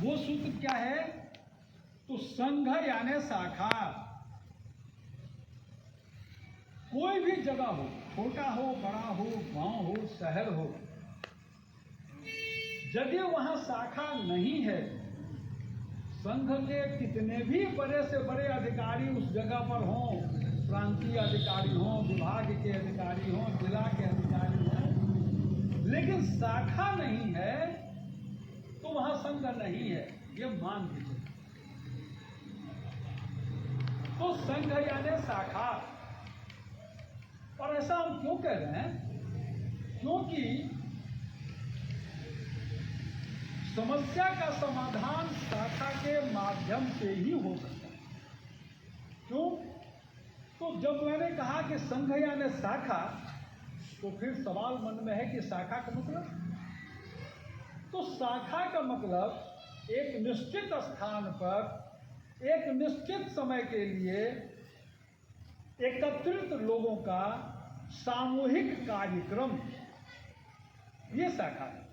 वो सूत्र क्या है? तो संघ यानी शाखा। कोई भी जगह हो, छोटा हो, बड़ा हो, गांव हो, शहर हो, यदि वहां शाखा नहीं है, संघ के कितने भी बड़े से बड़े अधिकारी उस जगह पर हों, प्रांतीय अधिकारी हों, विभाग के अधिकारी हों, जिला के अधिकारी हों, लेकिन शाखा नहीं है तो वहां संघ नहीं है, ये मान लीजिए। तो संघ यानी शाखा। और ऐसा हम क्यों कह रहे हैं? क्योंकि समस्या का समाधान शाखा के माध्यम से ही हो सकता है। क्यों? तो जब मैंने कहा कि संघ यानी शाखा, तो फिर सवाल मन में है कि शाखा का मतलब? तो शाखा का मतलब एक निश्चित स्थान पर एक निश्चित समय के लिए एकत्रित लोगों का सामूहिक कार्यक्रम, ये शाखा है।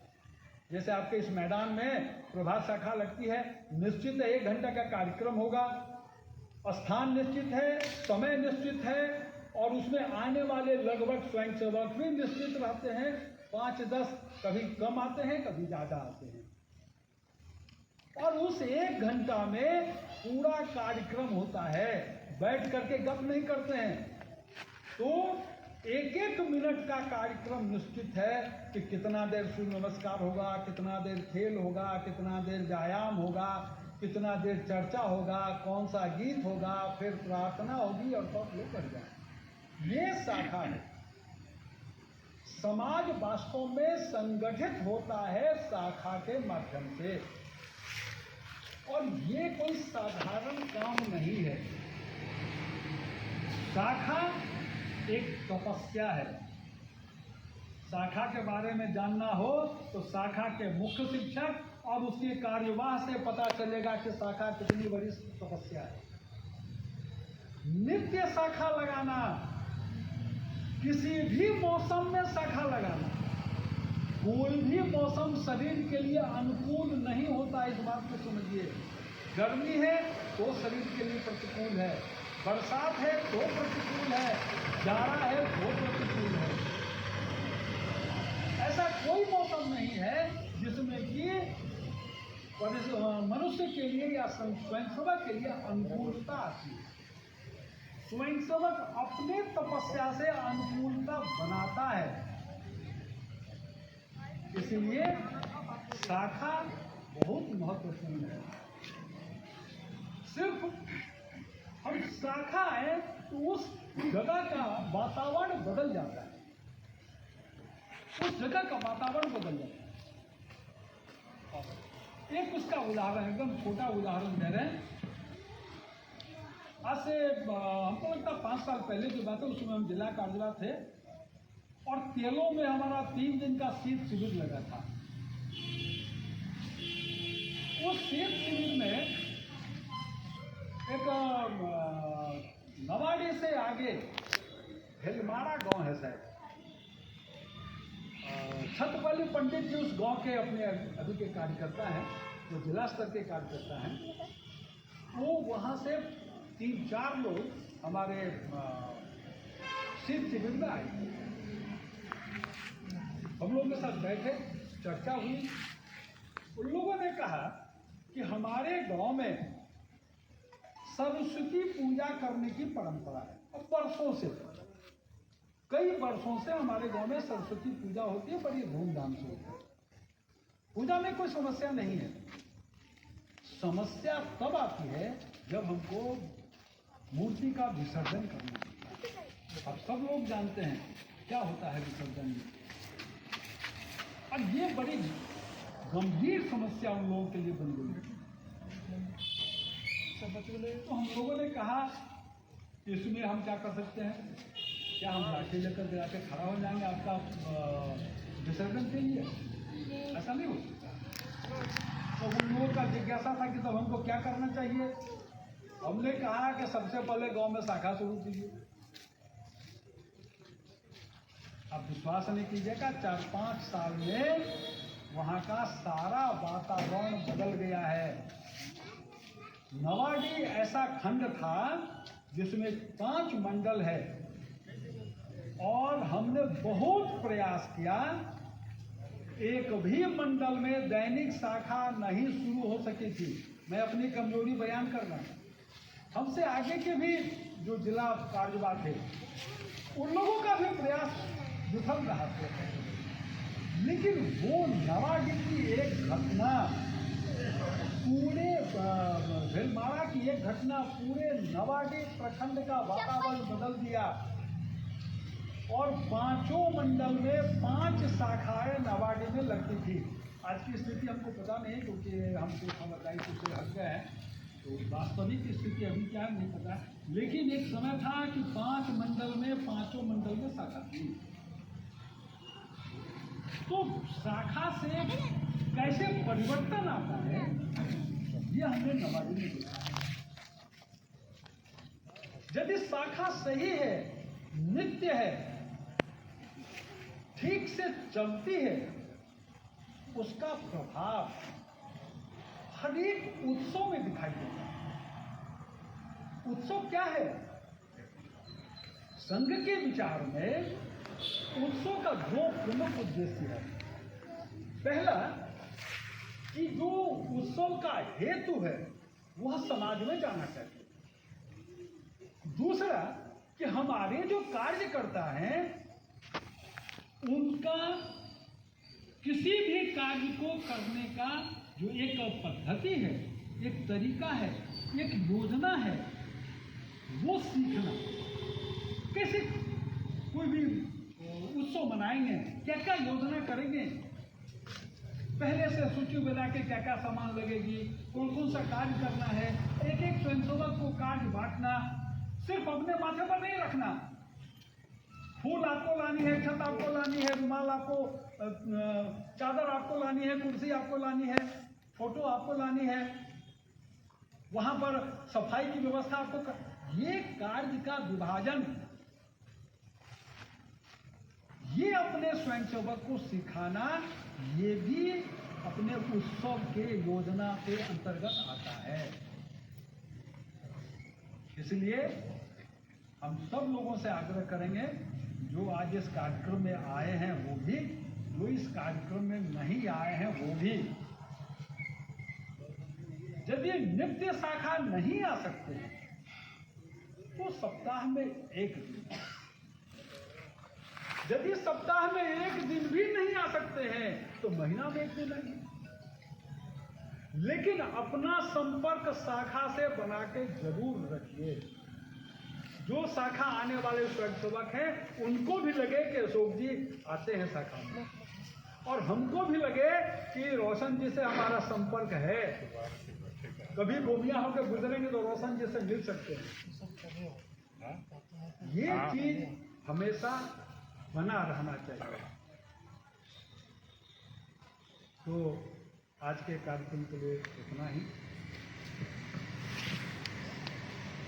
जैसे आपके इस मैदान में प्रभात शाखा लगती है, निश्चित है 1 घंटा का कार्यक्रम होगा, स्थान निश्चित है, समय निश्चित है, और उसमें आने वाले लगभग स्वयंसेवक भी निश्चित रहते हैं। 5-10 कभी कम आते हैं, कभी ज़्यादा आते हैं, और उस 1 घंटा में पूरा कार्यक्रम होता है। बैठ करके गप नहीं करते हैं। तो 1-1 मिनट का कार्यक्रम निश्चित है कि कितना देर सूर्य नमस्कार होगा, कितना देर खेल होगा, कितना देर व्यायाम होगा, कितना देर चर्चा होगा, कौन सा गीत होगा, फिर प्रार्थना होगी और सब लोग कर जाए। ये शाखा है। समाज वास्तव में संगठित होता है शाखा के माध्यम से, और ये कोई साधारण काम नहीं है। शाखा एक तपस्या है। शाखा के बारे में जानना हो तो शाखा के मुख्य शिक्षक और उसके कार्यवाह से पता चलेगा कि शाखा कितनी बड़ी तपस्या है। नित्य शाखा लगाना, किसी भी मौसम में शाखा लगाना, कोई भी मौसम शरीर के लिए अनुकूल नहीं होता, इस बात को समझिए। गर्मी है तो शरीर के लिए प्रतिकूल है, बरसात है तो प्रतिकूल है, जाड़ा है तो प्रतिकूल है। ऐसा कोई मौसम नहीं है जिसमें कि मनुष्य के लिए या स्वयंसेवक के लिए अनुकूलता आती है। स्वयंसेवक अपने तपस्या से अनुकूलता बनाता है। इसलिए शाखा बहुत महत्वपूर्ण है। सिर्फ हम शाखा है तो उस जगह का वातावरण बदल जाता है, उस जगह का वातावरण बदल जाता है। एक उसका उदाहरण, एकदम छोटा उदाहरण दे रहे हैं। आज से हमको लगता है 5 साल पहले की बात है। उसमें हम जिला कार्यवाह थे और तेलों में हमारा 3 दिन का शीत शिविर लगा था। उस शीत शिविर में एक नवाड़ी से आगे हिलमारा गांव है शायद, छत्रपति पंडित जी उस गांव के अपने अभी के कार्यकर्ता हैं, जो जिला स्तर के कार्यकर्ता हैं। वो वहाँ से 3-4 लोग हमारे शीत शिविर में आए। हम लोगों के साथ बैठे, चर्चा हुई। उन लोगों ने कहा कि हमारे गांव में सरस्वती पूजा करने की परंपरा है, और वर्षों से, कई वर्षों से हमारे गांव में सरस्वती पूजा होती है, बड़ी धूमधाम से होती है। पूजा में कोई समस्या नहीं है। समस्या तब आती है जब हमको मूर्ति का विसर्जन करना होता है। अब सब लोग जानते हैं क्या होता है विसर्जन में, और ये बड़ी गंभीर समस्या उन लोगों के लिए बन गई है। तो हम लोगों ने कहा इसमें हम क्या कर सकते हैं? क्या हम लाठी लेकर गिरा के खड़ा हो जाएंगे आपका विसर्जन के लिए? ऐसा नहीं हो सकता। तो उन लोगों का जिज्ञासा था कि तब हमको क्या करना चाहिए। हमने कहा कि सबसे पहले गांव में शाखा शुरू कीजिए। आप विश्वास नहीं कीजिएगा, 4-5 साल में वहाँ का सारा वातावरण बदल गया है। नवाडी ऐसा खंड था जिसमें 5 मंडल है और हमने बहुत प्रयास किया, एक भी मंडल में दैनिक शाखा नहीं शुरू हो सकी थी। मैं अपनी कमजोरी बयान कर रहा हूं। हमसे आगे के भी जो जिला कार्यवाह थे उन लोगों का भी प्रयास विफल रहा था, लेकिन वो नवाडी की एक घटना, पूरे भेलमाड़ा की एक घटना पूरे नवाडी प्रखंड का वातावरण बदल दिया और 5 मंडल में 5 शाखाएं नवाडी में लगती थी। आज की स्थिति हमको पता नहीं क्योंकि हम तो समझदारी से हट गए हैं, तो वास्तविक स्थिति अभी क्या है नहीं पता, लेकिन एक समय था कि 5 मंडल में 5 मंडल में शाखा थी। तो शाखा से कैसे परिवर्तन आता है ये हमने नवाडी में देखा। यदि शाखा सही है, नित्य है, ठीक से चलती है, उसका प्रभाव हर एक उत्सव में दिखाई देता है। उत्सव क्या है? संघ के विचार में उत्सव का 2 प्रमुख उद्देश्य है। पहला कि जो उत्सव का हेतु है वह समाज में जाना चाहिए। दूसरा कि हमारे जो कार्यकर्ता हैं उनका किसी भी कार्य को करने का जो एक पद्धति है, एक तरीका है, एक योजना है, वो सीखना। कैसे कोई भी उत्सव मनाएंगे, क्या क्या योजना करेंगे, पहले से सूची बना के क्या क्या सामान लगेगी, कौन कौन सा कार्य करना है, एक एक स्वयंसेवक को कार्य बांटना, सिर्फ अपने माथे पर नहीं रखना। फूल आपको लानी है, छत आपको लानी है, रुमाल आपको, चादर आपको लानी है, कुर्सी आपको लानी है, फोटो आपको लानी है, वहां पर सफाई की व्यवस्था आपको ये कार्य का विभाजन, ये अपने स्वयंसेवक को सिखाना, ये भी अपने उत्सव के योजना के अंतर्गत आता है। इसलिए हम सब लोगों से आग्रह करेंगे, जो आज इस कार्यक्रम में आए हैं वो भी, जो इस कार्यक्रम में नहीं आए हैं वो भी, यदि नित्य शाखा नहीं आ सकते तो सप्ताह में 1 दिन, यदि सप्ताह में 1 दिन भी नहीं आ सकते हैं तो महीना में 1 दिन आएंगे, लेकिन अपना संपर्क शाखा से बना के जरूर रखिए। जो शाखा आने वाले स्वयंसेवक हैं उनको भी लगे कि अशोक जी आते हैं शाखा में, और हमको भी लगे कि रोशन जी से हमारा संपर्क है, कभी गोमिया होकर गुजरेंगे तो रोशन जी से मिल सकते हैं। ये चीज हमेशा बना रहना चाहिए। तो आज के कार्यक्रम के लिए इतना ही।